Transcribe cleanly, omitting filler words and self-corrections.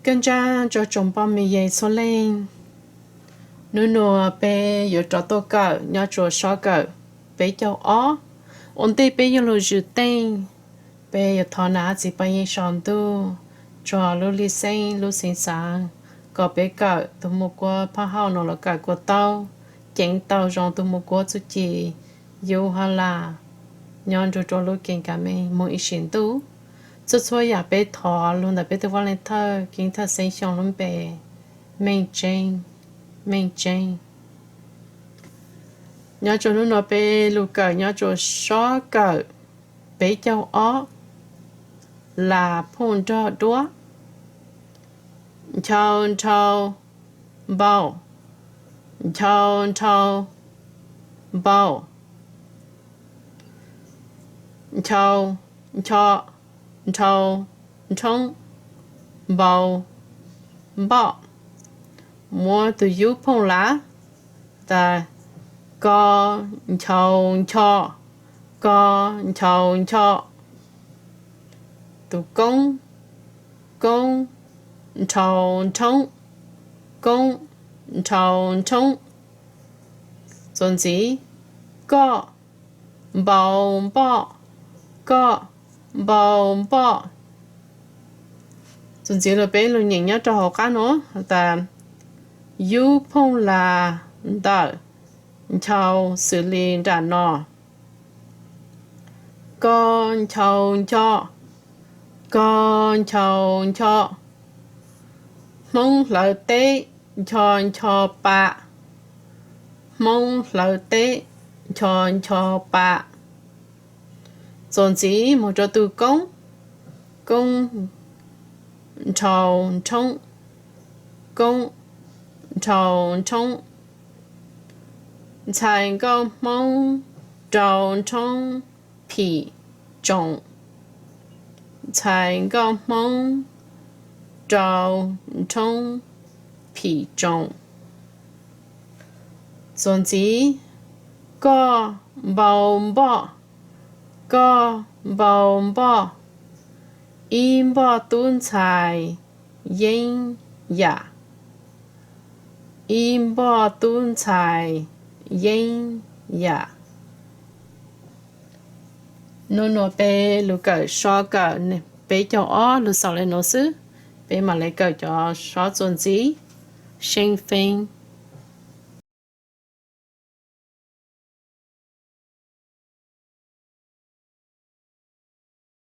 Cần cha cho chồng bao mì dây số lên. Nụ nụ bê yếu cho tô cờ, nhỏ chùa xó cờ. Bê cháu ó. Ôn tê bê yếu lô dư tên. Bê yếu thọ ná chỉ bà yên sòn tu. Cho lô lì sinh sáng. Có bê cờ, tù mù qua phá hào nô là cờ của tao. Chánh tao rong tù mù qua chú chì. Yêu hà là. Nhon cho lô kênh cả mình mô ý xin tu. Chú chúa ya bê thọ luôn là bê tu vào lên thơ. Kinh thơ sinh xong luôn bê. Mình chênh. Nhớ cho nó bê lù cờ nhớ cho xó cờ. Bê cháu ó. Là phôn cho đúa. Chào bao. Chào bao. Chào chong bao bao. Mua từ dũ phong lá. Ta có chào cho. Tu công chào chong. Dồn dĩ có bao bao. Dồn dĩ là bé luôn nhìn nhớ cho họ cá nó. Ta dũ phong là đợi. Chào xử lý trả nọ. Con chào cho. Mong lợi tế cho bà. Mong lợi tế cho bà. Dồn dĩ một cho tu công chào chong. Thành công mong trào trong phỉ trọng. Thành công mong trào trong phỉ trọng. Dồn dĩ có bao bò. Im bò tuân tài yên dạ. Im bò tuân tài yên dạ. Nó bê lù cờ xó cờ bê cho ó lù sọ lên nó sư. Bê mà lấy cờ cho xó dồn dĩ. Sinh phinh.